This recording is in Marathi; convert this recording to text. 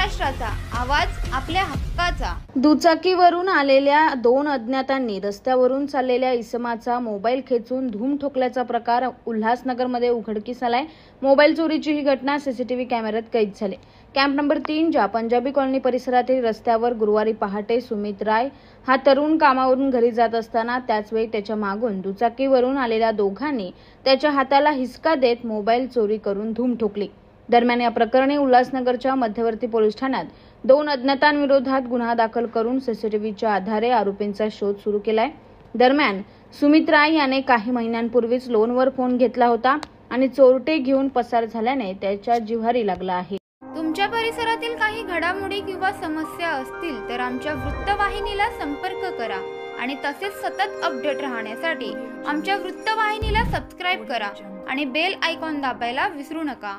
महाराष्ट्राचा आवाज आपल्या हक्काचा। दुचाकीवरून आलेल्या 2 अज्ञातांनी रस्त्यावरून चाललेल्या इसमाचा मोबाईल खेचून धूम ठोकल्याचा प्रकार उल्हासनगरमध्ये उघडकीस आलाय। मोबाईल चोरीची ही घटना सीसीटीव्ही कॅमेऱ्यात कैद झाली। कॅम्प नंबर 3 च्या पंजाबी कॉलनी परिसरातील रस्त्यावर गुरुवारी पहाटे सुमित राय हा तरुण कामावरून घरी जात असताना त्याचवेळी त्याच्या मागून दुचाकीवरून आलेल्या दोघांनी त्याच्या हाताला हिसका देत मोबाईल चोरी करून धूम ठोकली। दरम्यान या प्रकरणी उल्हासनगरच्या मध्यवर्ती पोलीस ठाण्यात 2 अज्ञातांविरोधात गुन्हा दाखल करून सीसीटीव्हीच्या आधारे आरोपींचा शोध सुरू केलाय। दरम्यान सुमित राय याने काही महिन्यांपूर्वीच लोनवर फोन घेतला होता आणि चोरटे घेऊन पसार झाल्याने त्याच्या जिव्हारी लागला आहे। तुमच्या परिसरातील काही घडामोडी किंवा समस्या असतील तर आमच्या वृत्तवाहिनीला संपर्क करा आणि तसेच सतत अपडेट राहण्यासाठी आमच्या वृत्तवाहिनीला सबस्क्राइब करा आणि बेल आयकॉन दाबायला विसरू नका।